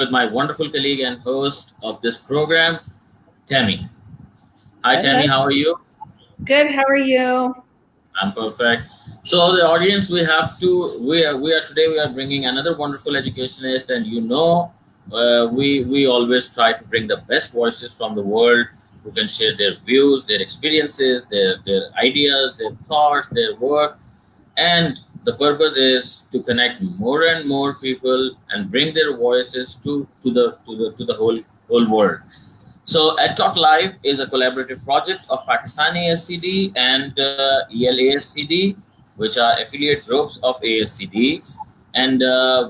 with my wonderful colleague and host of this program, Tammy. Hi, Tammy. How are you? Good. How are you? I'm perfect. So the audience, we are bringing another wonderful educationist, and we always try to bring the best voices from the world who can share their views, their experiences, their ideas, their thoughts, their work, and the purpose is to connect more and more people and bring their voices to the whole world. So, Ed Talk Live is a collaborative project of Pakistani ASCD and ELASCD, which are affiliate groups of ASCD. And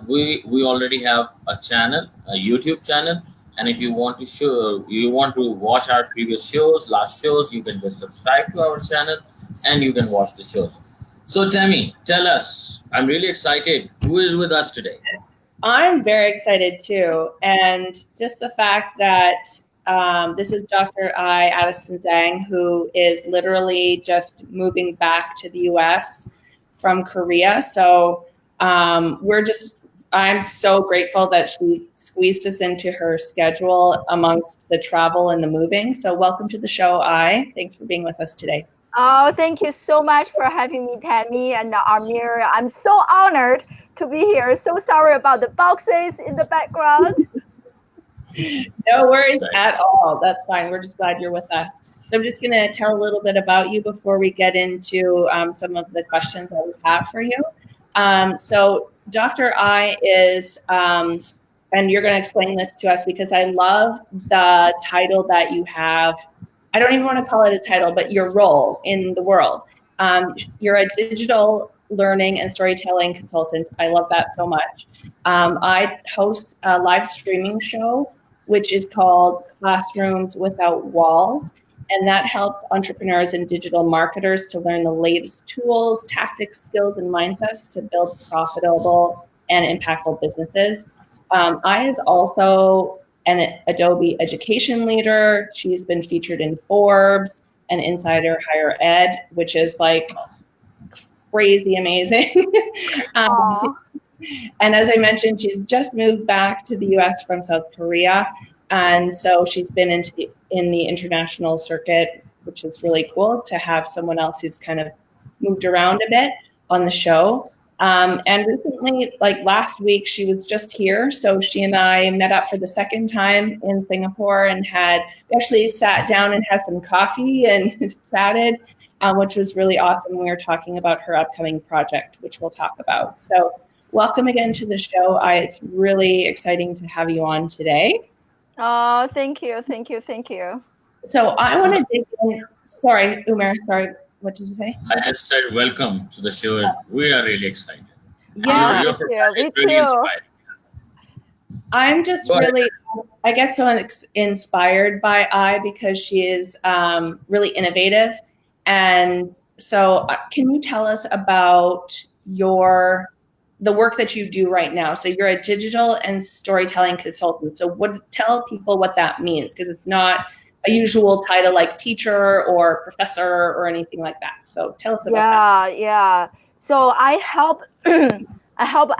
we already have a channel, a YouTube channel. And if you want to watch our previous shows, last shows, you can just subscribe to our channel and you can watch the shows. So, Tammy, tell us. I'm really excited. Who is with us today? I'm very excited too. And just the fact that this is Dr. Addison Zhang, who is literally just moving back to the US from Korea. So I'm so grateful that she squeezed us into her schedule amongst the travel and the moving. So welcome to the show, Thanks for being with us today. Oh, thank you so much for having me, Tammy and Amir. I'm so honored to be here. So sorry about the boxes in the background. No worries at all. That's fine. We're just glad you're with us. So I'm just going to tell a little bit about you before we get into some of the questions that we have for you. So Dr. is, and you're going to explain this to us because I love the title that you have. I don't even want to call it a title, but your role in the world. You're a digital learning and storytelling consultant. I love that so much. I host a live streaming show, which is called Classrooms Without Walls. And that helps entrepreneurs and digital marketers to learn the latest tools, tactics, skills, and mindsets to build profitable and impactful businesses. I is also an Adobe education leader. She's been featured in Forbes and Insider Higher Ed, which is like crazy amazing. And as I mentioned, she's just moved back to the US from South Korea. And so she's been in the international circuit, which is really cool to have someone else who's kind of moved around a bit on the show. And recently, like last week, she was just here. So she and I met up for the second time in Singapore and we actually sat down and had some coffee and chatted, which was really awesome. We were talking about her upcoming project, which we'll talk about. So welcome again to the show. It's really exciting to have you on today. Oh, thank you. Thank you. Thank you. So I want to dig in. Sorry, Umar. Sorry. What did you say? I just said welcome to the show. We are really excited. Yeah, me too. I'm just I get so inspired by because she is really innovative. And so can you tell us about the work that you do right now? So you're a digital and storytelling consultant. So tell people what that means, because it's not a usual title like teacher or professor or anything like that. So tell us about that. Yeah. So I help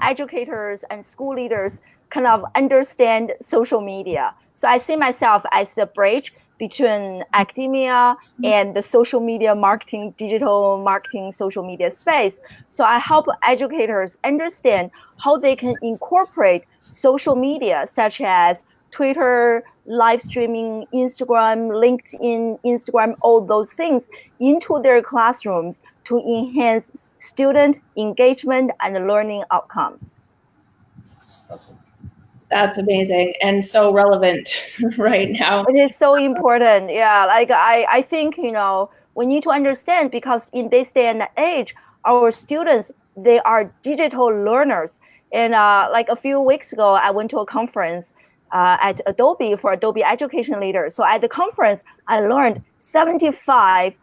educators and school leaders kind of understand social media. So I see myself as the bridge between academia and the social media marketing, digital marketing, social media space. So I help educators understand how they can incorporate social media such as Twitter, live streaming, Instagram, LinkedIn, Instagram, all those things into their classrooms to enhance student engagement and learning outcomes. That's amazing and so relevant right now. It is so important. Yeah, like I think, we need to understand, because in this day and age, our students, they are digital learners. And like a few weeks ago, I went to a conference at Adobe for Adobe Education Leaders. So at the conference, I learned 75%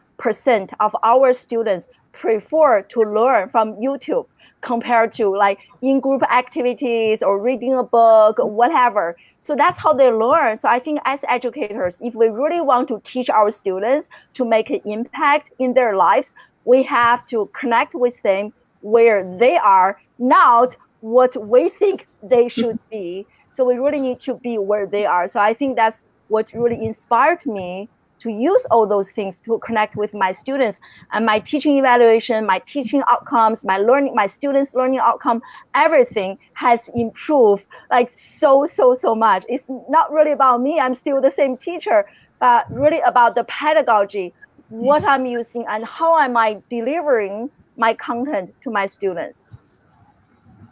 of our students prefer to learn from YouTube compared to like in-group activities or reading a book, whatever. So that's how they learn. So I think as educators, if we really want to teach our students to make an impact in their lives, we have to connect with them where they are, not what we think they should be. So we really need to be where they are. So I think that's what really inspired me to use all those things to connect with my students, and my teaching evaluation, my teaching outcomes, my students' learning outcome, everything has improved like so much. It's not really about me. I'm still the same teacher, but really about the pedagogy, what I'm using and how am I delivering my content to my students.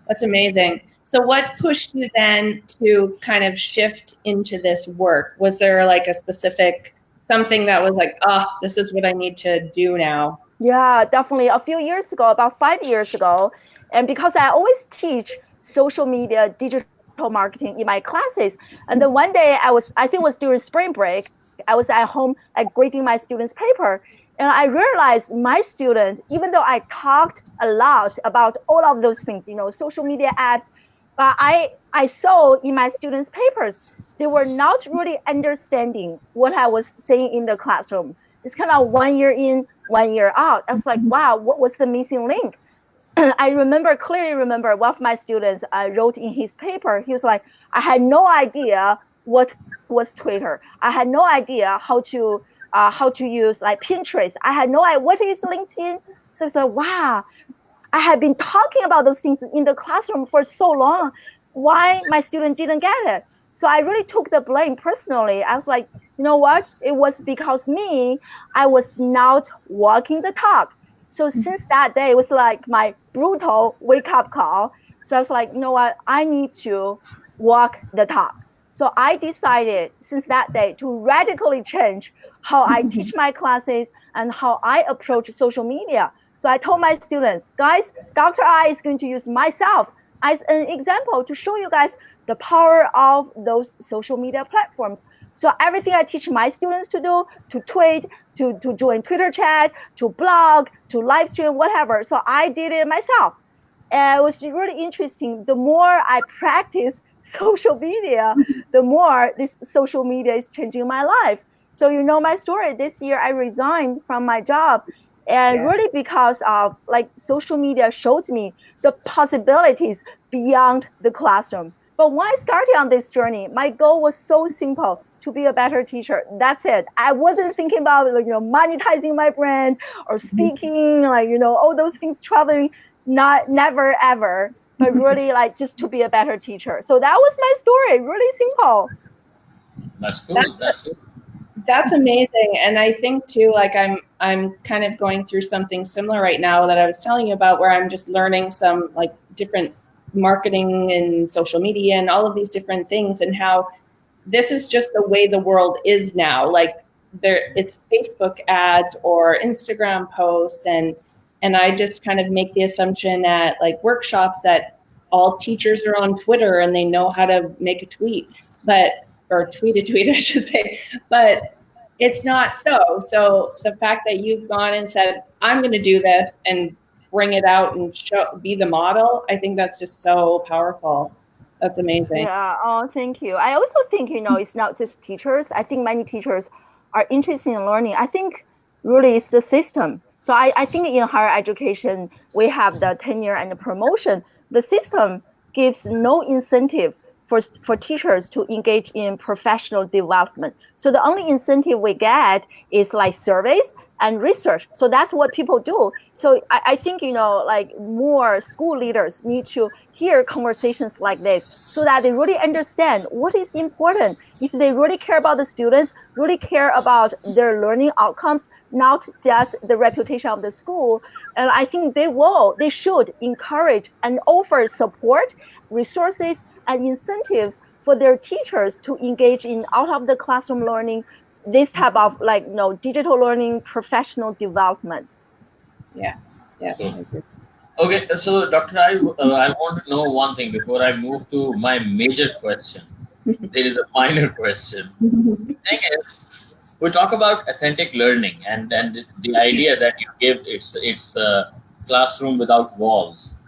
That's amazing. So what pushed you then to kind of shift into this work? Was there like a specific something that was like, this is what I need to do now? Yeah, definitely. A few years ago, about 5 years ago, and because I always teach social media, digital marketing in my classes, and then one day I think it was during spring break, I was at home like grading my students' paper, and I realized my student, even though I talked a lot about all of those things, social media apps, but I saw in my students' papers they were not really understanding what I was saying in the classroom. It's kind of 1 year in, 1 year out. I was like, wow, what was the missing link? Clearly remember one of my students wrote in his paper, he was like, I had no idea what was Twitter. I had no idea how to use like Pinterest. I had no idea what is LinkedIn. So it's like, wow, I had been talking about those things in the classroom for so long. Why my student didn't get it? So I really took the blame personally. I was like, you know what? It was because me, I was not walking the talk. So since that day, it was like my brutal wake up call. So I was like, you know what? I need to walk the talk. So I decided since that day to radically change how I teach my classes and how I approach social media. So I told my students, guys, Dr. I is going to use myself as an example to show you guys the power of those social media platforms. So everything I teach my students to do, to tweet, to join Twitter chat, to blog, to live stream, whatever. So I did it myself. And it was really interesting. The more I practice social media, the more this social media is changing my life. So you know my story. This year I resigned from my job, and really because of like social media showed me the possibilities beyond the classroom. But when I started on this journey, my goal was so simple: to be a better teacher. That's it. I wasn't thinking about monetizing my brand or speaking, all those things, traveling. Not never ever, but really like just to be a better teacher. So that was my story. Really simple. That's cool. That's cool. That's amazing. And I think too, like I'm kind of going through something similar right now that I was telling you about, where I'm just learning some like different marketing and social media and all of these different things, and how this is just the way the world is now. Like it's Facebook ads or Instagram posts, and I just kind of make the assumption at like workshops that all teachers are on Twitter and they know how to make a tweet, or tweet a tweet, I should say, but it's not so. So the fact that you've gone and said, I'm going to do this and bring it out and be the model, I think that's just so powerful. That's amazing. Yeah. Oh, thank you. I also think, it's not just teachers. I think many teachers are interested in learning. I think really it's the system. So I think in higher education, we have the tenure and the promotion. The system gives no incentive for teachers to engage in professional development. So the only incentive we get is like surveys and research. So that's what people do. So I think, like more school leaders need to hear conversations like this so that they really understand what is important. If they really care about the students, really care about their learning outcomes, not just the reputation of the school. And I think they should encourage and offer support, resources, and incentives for their teachers to engage in out of the classroom learning, this type of digital learning, professional development. Yeah. So, okay, so Dr. I want to know one thing before I move to my major question. There is a minor question. The thing is, we talk about authentic learning and the idea that you give it's a classroom without walls.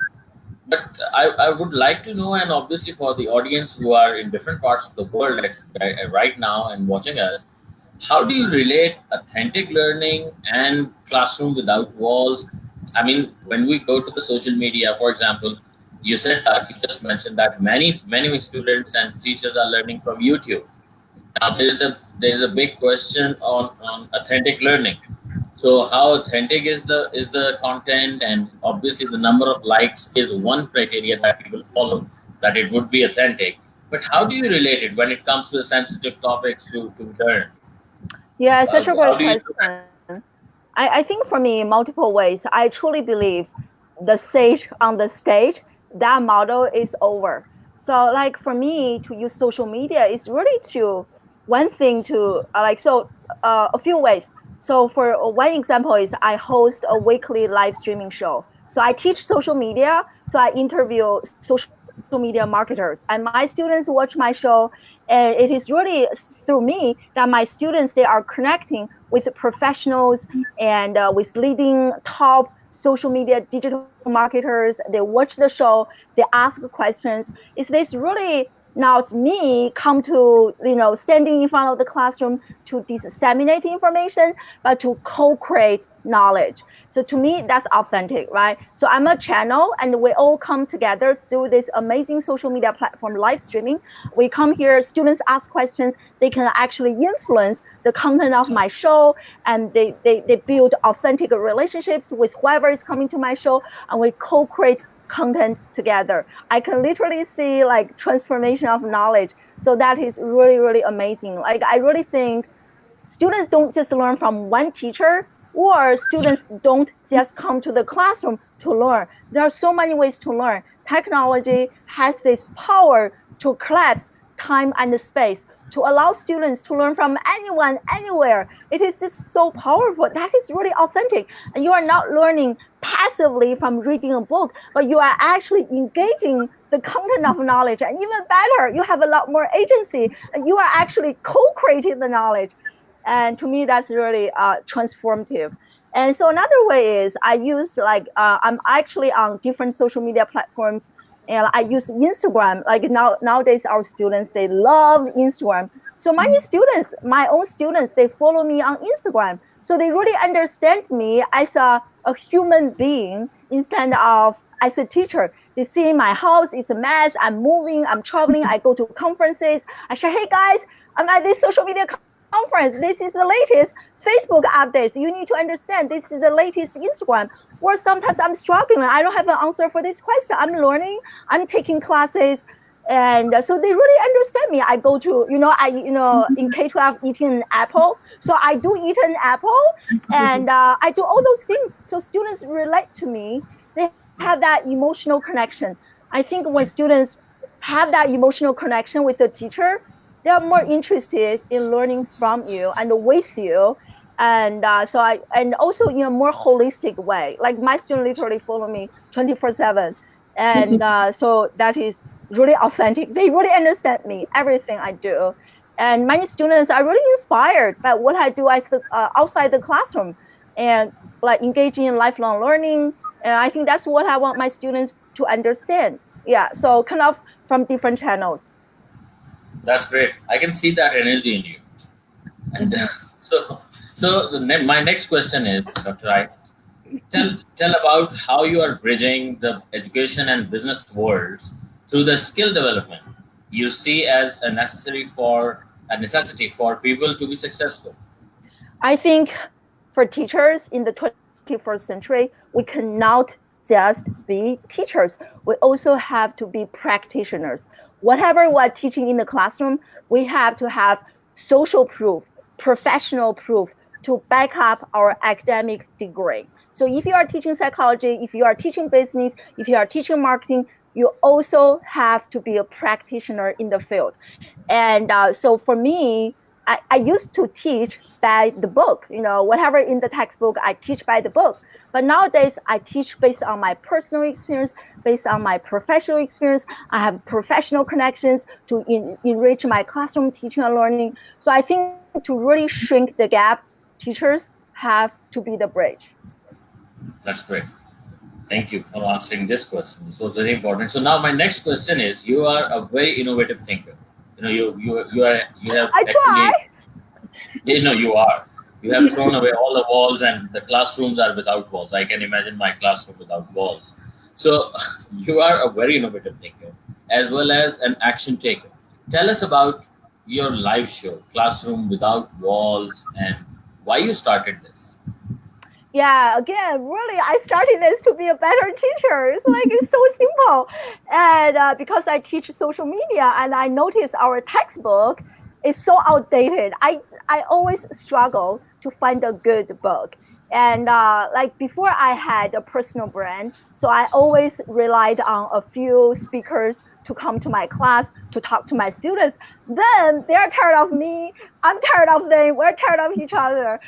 But I would like to know, and obviously for the audience who are in different parts of the world right now and watching us, how do you relate authentic learning and classroom without walls? I mean, when we go to the social media, for example, you said that you just mentioned that many students and teachers are learning from YouTube. Now there is a big question on authentic learning. So how authentic is the content, and obviously the number of likes is one criteria that people follow, that it would be authentic. But how do you relate it when it comes to the sensitive topics to learn? Yeah, such a How great do you look at question. I think for me, multiple ways. I truly believe the sage on the stage, that model is over. So like for me to use social media is really to one thing to a few ways. So for one example is I host a weekly live streaming show. So I teach social media. So I interview social media marketers, and my students watch my show, and it is really through me that my students they are connecting with professionals and with leading top social media digital marketers. They watch the show, they ask questions. Is this really not me come to standing in front of the classroom to disseminate information, but to co-create knowledge. So to me, that's authentic, right? So I'm a channel, and we all come together through this amazing social media platform live streaming. We come here, students ask questions, they can actually influence the content of my show, and they build authentic relationships with whoever is coming to my show, and we co-create content together. I can literally see like transformation of knowledge. So that is really, really amazing. Like I really think students don't just learn from one teacher, or students don't just come to the classroom to learn. There are so many ways to learn. Technology has this power to collapse time and space, to allow students to learn from anyone, anywhere. It is just so powerful. That is really authentic. And you are not learning passively from reading a book, but you are actually engaging the content of knowledge. And even better, you have a lot more agency, and you are actually co-creating the knowledge. And to me, that's really transformative. And so another way is I use I'm actually on different social media platforms, and I use Instagram. Like nowadays, our students they love Instagram. So many students, my own students, they follow me on Instagram. So they really understand me as a human being instead of as a teacher. They see my house is a mess. I'm moving. I'm traveling. I go to conferences. I share, hey guys, I'm at this social media conference. This is the latest Facebook updates. You need to understand this is the latest Instagram. Or sometimes I'm struggling. I don't have an answer for this question. I'm learning. I'm taking classes. And so they really understand me. I go to, in K-12 eating an apple. So I do eat an apple, and I do all those things. So students relate to me. They have that emotional connection. I think when students have that emotional connection with the teacher, they are more interested in learning from you and with you. And and also in a more holistic way. Like my students literally follow me 24/7. And so that is really authentic. They really understand me, everything I do. And many students are really inspired by what I do outside the classroom, and like engaging in lifelong learning. And I think that's what I want my students to understand. Yeah, so kind of from different channels. That's great. I can see that energy in you. And my next question is, Dr. I, tell about how you are bridging the education and business worlds through the skill development you see as a necessity for people to be successful. I think for teachers in the 21st century, we cannot just be teachers. We also have to be practitioners. Whatever we're teaching in the classroom, we have to have social proof, professional proof to back up our academic degree. So if you are teaching psychology, if you are teaching business, if you are teaching marketing, you also have to be a practitioner in the field. And so for me, I used to teach by the book, whatever in the textbook, I teach by the book. But nowadays, I teach based on my personal experience, based on my professional experience. I have professional connections to enrich my classroom teaching and learning. So I think to really shrink the gap, teachers have to be the bridge. That's great. Thank you for answering this question. This was very important. So now my next question is: you are a very innovative thinker. You have I try. actually, you are. You have thrown away all the walls, and the classrooms are without walls. I can imagine my classroom without walls. So you are a very innovative thinker as well as an action taker. Tell us about your live show, Classroom Without Walls, and why you started this. Yeah, again, really, I started this to be a better teacher. It's like it's so simple, and because I teach social media, and I notice our textbook is so outdated. I always struggle to find a good book, and like before, I had a personal brand, so I always relied on a few speakers to come to my class to talk to my students. Then they're tired of me. I'm tired of them. We're tired of each other.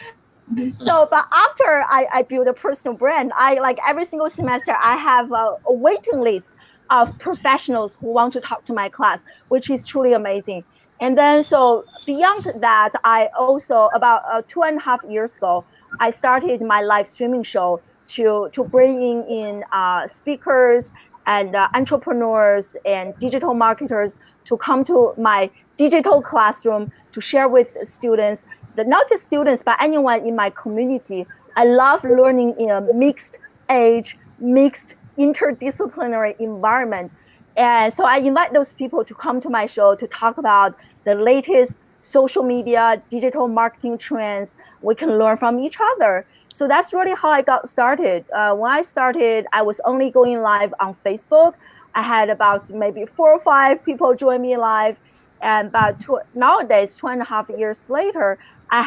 So, but after I build a personal brand, I like every single semester I have a waiting list of professionals who want to talk to my class, which is truly amazing. And then, so beyond that, I also about 2.5 years ago, I started my live streaming show to bring in speakers and entrepreneurs and digital marketers to come to my digital classroom to share with students, not just students, but anyone in my community. I love learning in a mixed age, mixed interdisciplinary environment. And so I invite those people to come to my show to talk about the latest social media, digital marketing trends. We can learn from each other. So that's really how I got started. When I started, I was only going live on Facebook. I had about maybe 4 or 5 people join me live. And about nowadays, 2.5 years later, I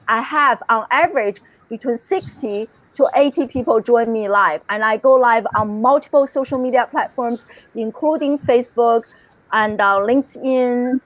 have on average between 60 to 80 people join me live, and I go live on multiple social media platforms, including Facebook and LinkedIn,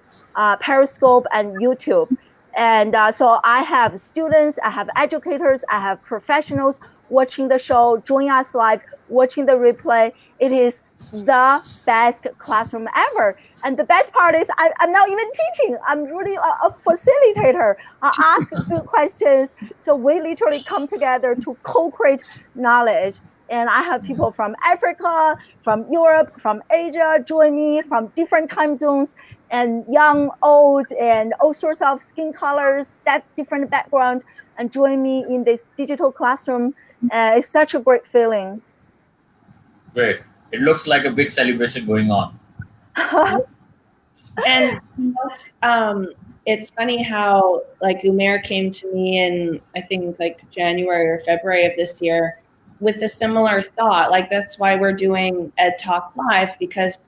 Periscope, and YouTube. And so I have students, I have educators, I have professionals watching the show, join us live, watching the replay. It is the best classroom ever. And the best part is I'm not even teaching. I'm really a facilitator. I ask good questions. So we literally come together to co-create knowledge. And I have people from Africa, from Europe, from Asia join me, from different time zones, and young, old, and all sorts of skin colors, that different background, and join me in this digital classroom. It's such a great feeling. Great. It looks like a big celebration going on. And it's funny how like Umair came to me in I think like January or February of this year with a similar thought. Like that's why we're doing Ed Talk Live, because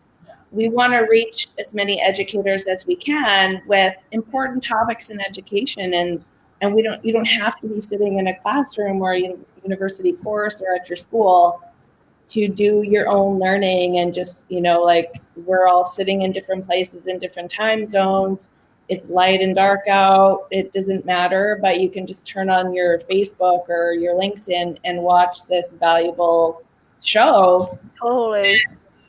we want to reach as many educators as we can with important topics in education, and you don't have to be sitting in a classroom or a university course or at your school to do your own learning. And just, like we're all sitting in different places in different time zones. It's light and dark out. It doesn't matter, but you can just turn on your Facebook or your LinkedIn and watch this valuable show. Totally.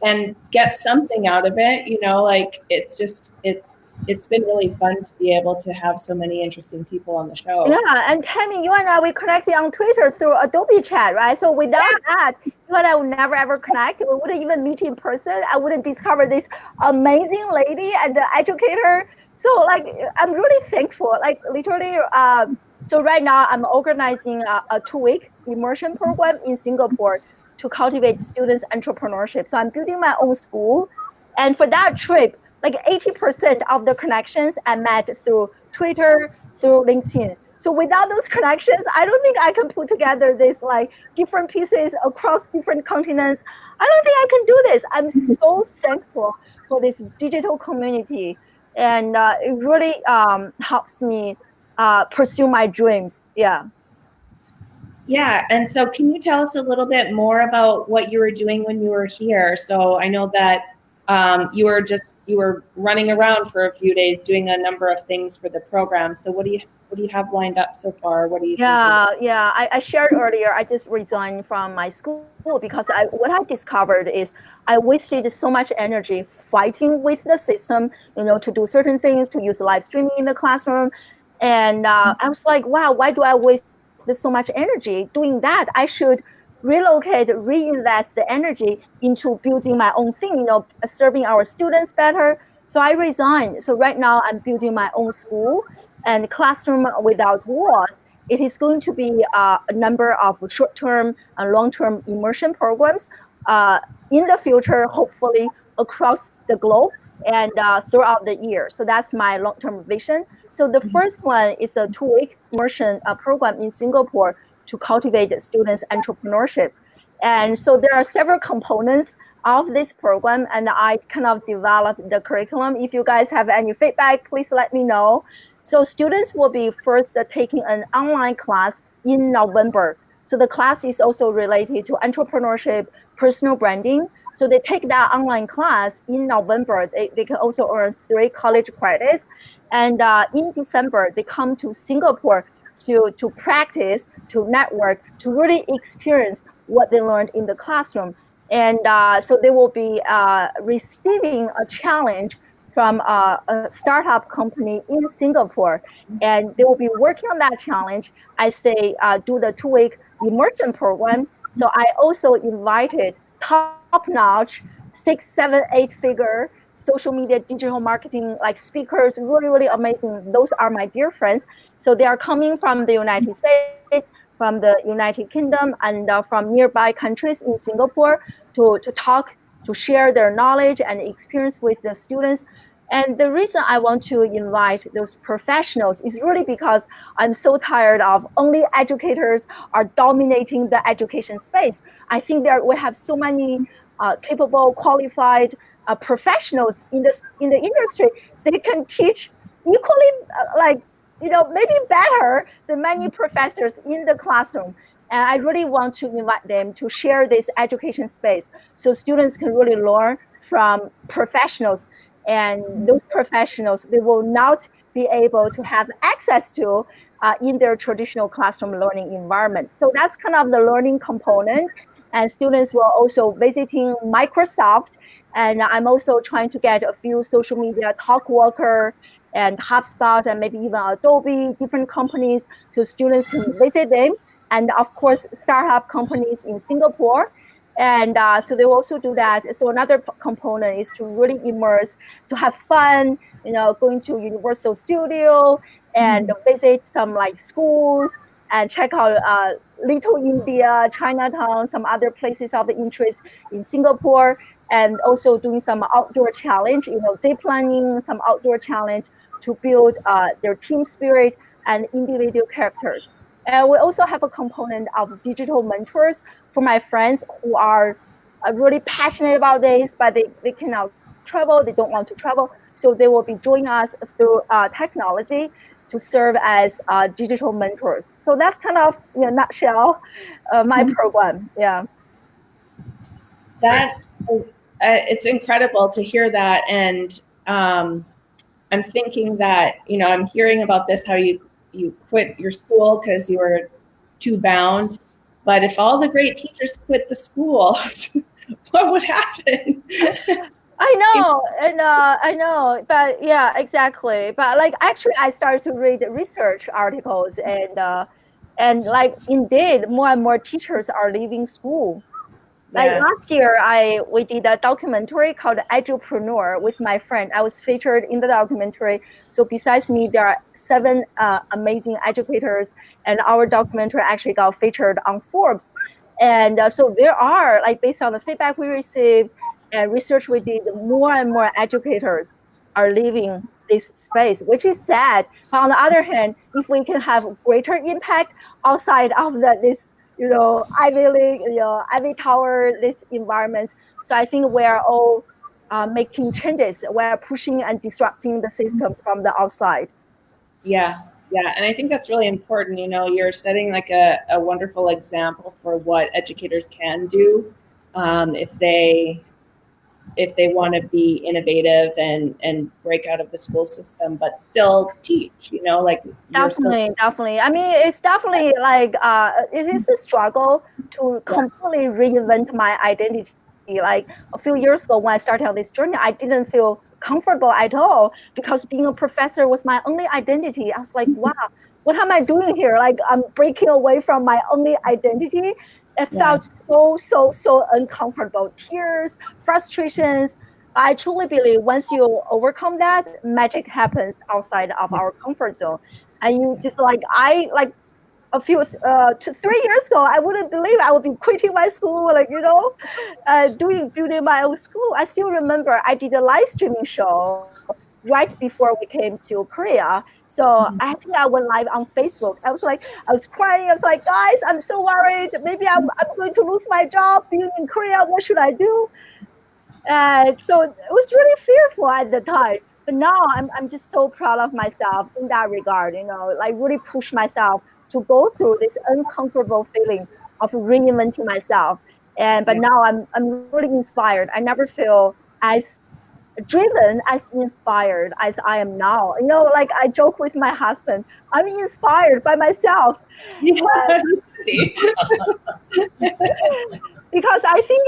And get something out of it. Like it's been really fun to be able to have so many interesting people on the show. Yeah, and Tammy, you and I, we connected on Twitter through Adobe Chat, right? So without that, you and I would never ever connect. We wouldn't even meet in person. I wouldn't discover this amazing lady and educator. So like, I'm really thankful. Like literally, so right now I'm organizing a 2-week immersion program in Singapore to cultivate students' entrepreneurship. So I'm building my own school, and for that trip, like 80% of the connections I met through Twitter, through LinkedIn. So without those connections, I don't think I can put together this like different pieces across different continents. I don't think I can do this. I'm so thankful for this digital community, and it really helps me pursue my dreams. Yeah. Yeah. And so can you tell us a little bit more about what you were doing when you were here? So I know that you were running around for a few days doing a number of things for the program. So what do you have lined up so far? What do you I shared earlier, I just resigned from my school because what I discovered is I wasted so much energy fighting with the system, to do certain things, to use live streaming in the classroom. And I was like, wow, why do I waste so much energy doing that? I should relocate, reinvest the energy into building my own thing, serving our students better. So I resigned. So right now I'm building my own school and Classroom Without Walls. It is going to be a number of short-term and long-term immersion programs uh, in the future, hopefully across the globe and throughout the year. So that's my long-term vision. So the first one is a 2-week immersion program in Singapore to cultivate students' entrepreneurship. And so there are several components of this program, and I kind of developed the curriculum. If you guys have any feedback, please let me know. So students will be first taking an online class in November. So the class is also related to entrepreneurship, personal branding. So they take that online class in November. They can also earn 3 college credits. And in December, they come to Singapore to practice, to network, to really experience what they learned in the classroom. And so they will be receiving a challenge from a startup company in Singapore. And they will be working on that challenge as they do the 2-week immersion program. So I also invited top-notch 6, 7, 8 figure social media digital marketing like speakers, really, really amazing. Those are my dear friends. So they are coming from the United States, from the United Kingdom, and from nearby countries in Singapore to talk, to share their knowledge and experience with the students. And the reason I want to invite those professionals is really because I'm so tired of only educators are dominating the education space. I think we have so many capable, qualified professionals in the industry. They can teach equally, like maybe better than many professors in the classroom. And I really want to invite them to share this education space so students can really learn from professionals. And those professionals, they will not be able to have access to in their traditional classroom learning environment. So that's kind of the learning component. And students will also visiting Microsoft. And I'm also trying to get a few social media talk worker and HubSpot and maybe even Adobe, different companies, so students can visit them. And of course, startup companies in Singapore. And so they will also do that. So another component is to really immerse, to have fun, going to Universal Studio and visit some like schools and check out Little India, Chinatown, some other places of interest in Singapore, and also doing some outdoor challenge, zip lining, some outdoor challenge to build their team spirit and individual characters. And we also have a component of digital mentors for my friends who are really passionate about this, but they cannot travel, they don't want to travel. So they will be joining us through technology to serve as digital mentors. So that's kind of, in a nutshell, my program. Yeah. Great. That it's incredible to hear that. And I'm thinking that, I'm hearing about this, how you quit your school because you were too bound. But if all the great teachers quit the schools, what would happen? I know, but yeah, exactly. But like, actually, I started to read research articles, and like, indeed, more and more teachers are leaving school. Like Yeah. last year, we did a documentary called Edupreneur with my friend. I was featured in the documentary. So besides me, there are 7 amazing educators, and our documentary actually got featured on Forbes. And so there are, like, based on the feedback we received and research we did, more and more educators are leaving this space, which is sad. But on the other hand, if we can have greater impact outside of this, Ivy League, Ivy Tower, this environment. So I think we are all making changes. We're pushing and disrupting the system from the outside. Yeah. Yeah. And I think that's really important. You're setting like a wonderful example for what educators can do if they want to be innovative and break out of the school system, but still teach, like you're still. Definitely. I mean, it's definitely like it is a struggle to Yeah. completely reinvent my identity. Like a few years ago when I started on this journey, I didn't feel comfortable at all because being a professor was my only identity. I was like, wow, what am I doing here? Like, I'm breaking away from my only identity. It Yeah. felt so uncomfortable. Tears, frustrations. I truly believe once you overcome that, magic happens outside of our comfort zone. And you just like, I like a few 3 years ago, I wouldn't believe I would be quitting my school, like, building my own school. I still remember I did a live streaming show right before we came to Korea. So I think I went live on Facebook. I was crying. I was like, guys, I'm so worried. Maybe I'm going to lose my job being in Korea. What should I do? So it was really fearful at the time. But now I'm just so proud of myself in that regard, like really push myself to go through this uncomfortable feeling of reinventing myself. But now I'm really inspired. I never feel as driven, as inspired as I am now. Like I joke with my husband, I'm inspired by myself. Yeah. Because I think,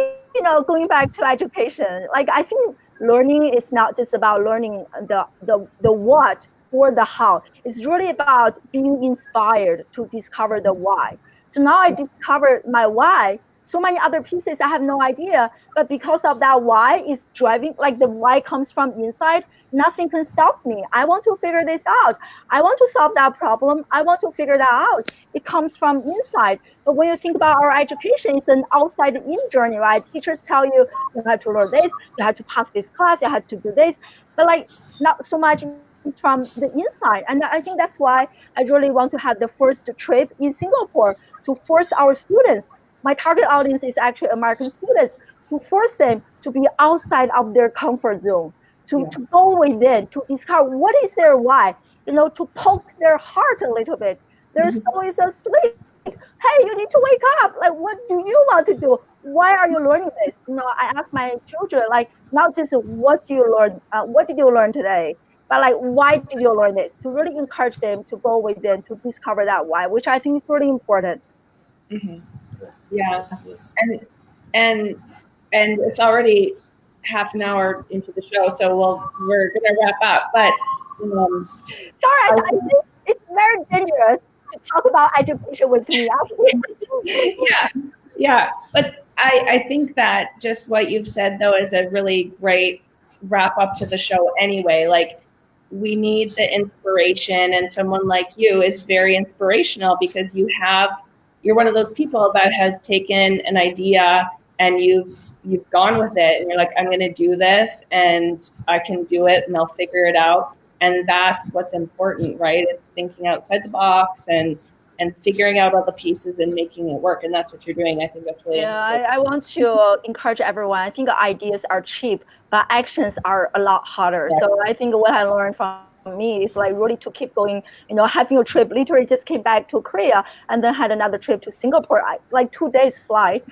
going back to education, like I think learning is not just about learning the what or the how. It's really about being inspired to discover the why. So now I discovered my why. So many other pieces I have no idea, but because of that why is driving, like the why comes from inside, nothing can stop me. I want to figure this out. I want to solve that problem. I want to figure that out. It comes from inside. But when you think about our education, it's an outside in journey, right? Teachers tell you you have to learn this, you have to pass this class, you have to do this, but like not so much from the inside. And I think that's why I really want to have the first trip in Singapore to force our students. My target audience is actually American students, to force them to be outside of their comfort zone, to go within, to discover what is their why, to poke their heart a little bit. They're always asleep. Hey, you need to wake up. Like, what do you want to do? Why are you learning this? I ask my children, like, not just what did you learn today, but like, why did you learn this? To really encourage them to go within, to discover that why, which I think is really important. Yes, Yeah. yes, yes. And it's already half an hour into the show, so we're gonna wrap up. But sorry, I think it's very dangerous to talk about education with me. yeah. But I think that just what you've said though is a really great wrap up to the show anyway. Like, we need the inspiration, and someone like you is very inspirational because you're one of those people that has taken an idea and you've gone with it, and you're like, I'm going to do this and I can do it and I'll figure it out. And that's what's important, right? It's thinking outside the box and figuring out all the pieces and making it work. And that's what you're doing. I think that's really I want to encourage everyone. I think ideas are cheap, but actions are a lot harder. Yeah. So I think what I learned from me is like really to keep going, having a trip. Literally just came back to Korea and then had another trip to Singapore, like 2 days flight.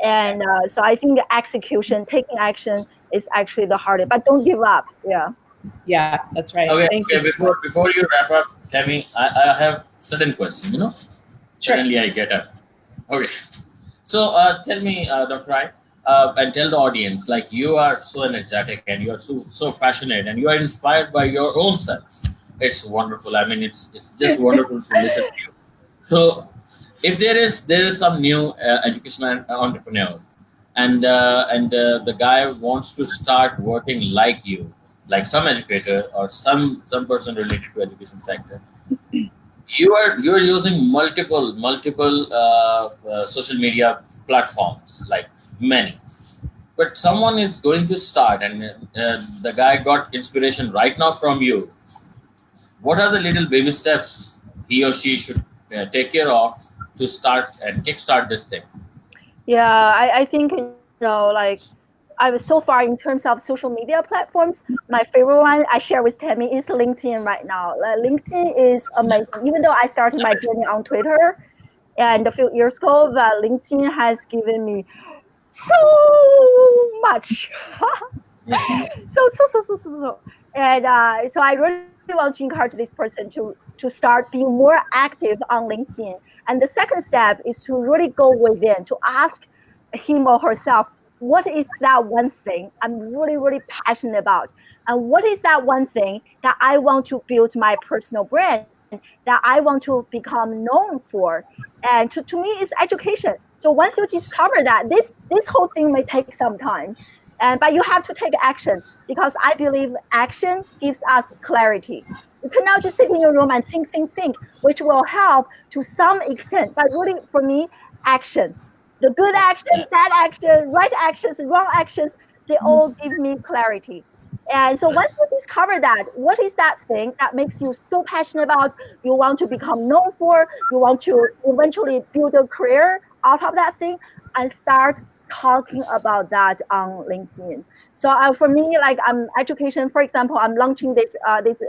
And so I think the execution, taking action is actually the hardest, but don't give up. Yeah, that's right. Okay, Thank you. before you wrap up, Tammy, I have certain question. Sure. Suddenly I get up. Okay, so tell me, Dr. Rai, and tell the audience, like you are so energetic and you are so passionate and you are inspired by your own self. It's wonderful. I mean, it's just wonderful to listen to you. So, if there is some new educational entrepreneur, and the guy wants to start working like you, like some educator or some person related to education sector, you're using multiple social media platforms, like many, but someone is going to start, and the guy got inspiration right now from you. What are the little baby steps he or she should take care of to start and kickstart this thing? I think like I was so far in terms of social media platforms. My favorite one I share with Tammy is LinkedIn right now. LinkedIn is amazing. Even though I started my journey on Twitter and a few years ago, but LinkedIn has given me so much. So. And so I really want to encourage this person to start being more active on LinkedIn. And the second step is to really go within, to ask him or herself, what is that one thing I'm really, really passionate about? And what is that one thing that I want to build my personal brand, that I want to become known for? And to me, it's education. So once you discover that, this whole thing may take some time. But you have to take action, because I believe action gives us clarity. You cannot just sit in your room and think, which will help to some extent. But really, for me, action. The good action, bad action, right actions, wrong actions, they all give me clarity. And so Right. once you discover that, what is that thing that makes you so passionate about, you want to become known for, you want to eventually build a career out of that thing, and start talking about that on LinkedIn. So for me, like education, for example, I'm launching this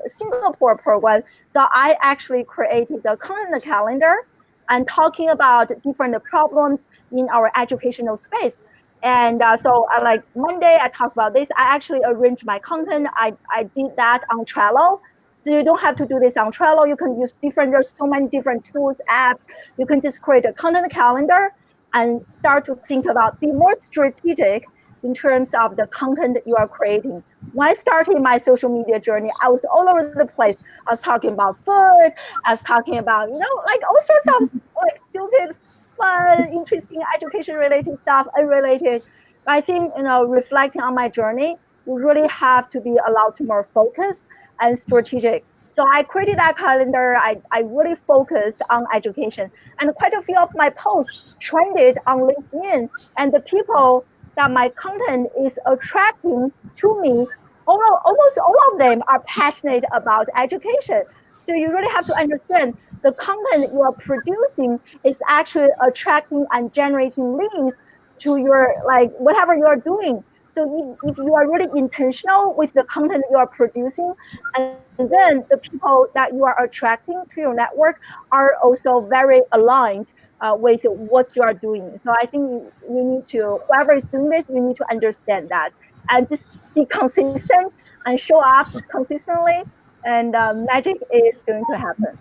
Singapore program. So I actually created the content calendar and talking about different problems in our educational space. And so like Monday, I talk about this. I actually arranged my content. I did that on Trello. So you don't have to do this on Trello. You can use there's so many different tools, apps. You can just create a content calendar and start to think about, be more strategic in terms of the content you are creating. When I started my social media journey, I was all over the place. I was talking about food. I was talking about, like all sorts of like stupid, fun, interesting education related stuff, unrelated. I think, reflecting on my journey, you really have to be allowed to more focused and strategic. So I created that calendar. I really focused on education. And quite a few of my posts trended on LinkedIn. And the people that my content is attracting to me, almost all of them are passionate about education. So you really have to understand the content you are producing is actually attracting and generating leads to your, like, whatever you are doing. So if you are really intentional with the content you are producing, and then the people that you are attracting to your network are also very aligned with what you are doing. So I think we need to, whoever is doing this, we need to understand that and just be consistent and show up consistently, and magic is going to happen.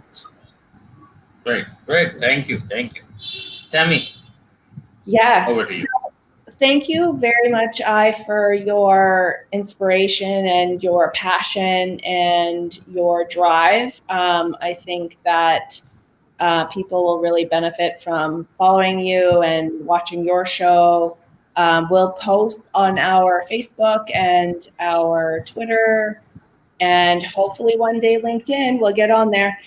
Great, great. Thank you, thank you. Tammy, Yes. over to you. Thank you very much, I, for your inspiration and your passion and your drive. I think that people will really benefit from following you and watching your show. We'll post on our Facebook and our Twitter, and hopefully one day LinkedIn. We'll get on there.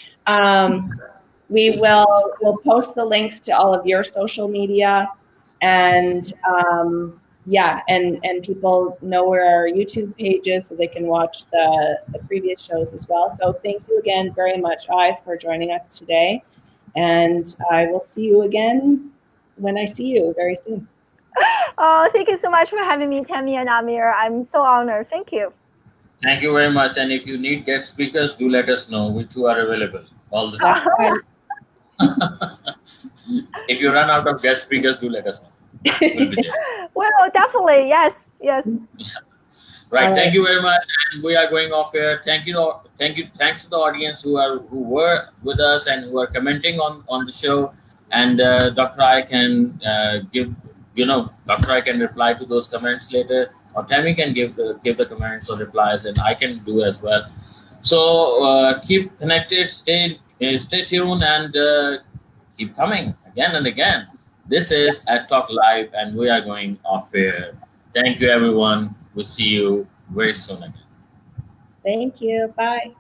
We'll post the links to all of your social media, and yeah, and people know where our YouTube page is, so they can watch the previous shows as well. So thank you again very much, I, for joining us today, and I will see you again when I see you very soon. Oh, thank you so much for having me, Tammy and Amir. I'm so honored. Thank you. Thank you very much. And if you need guest speakers, do let us know. We too are available all the time. If you run out of guest speakers, do let us know. We'll be there. Well, definitely. Yes. Yes. Right. Thank you very much. And we are going off here. Thank you. Thank you. Thanks to the audience who were with us and who are commenting on the show. And Dr. I can Dr. I can reply to those comments later, or Tammy can give the comments or replies, and I can do as well. So keep connected, stay tuned, and keep coming again and again. This is at Talk Live, and we are going off air. Thank you, everyone. We'll see you very soon again. Thank you. Bye.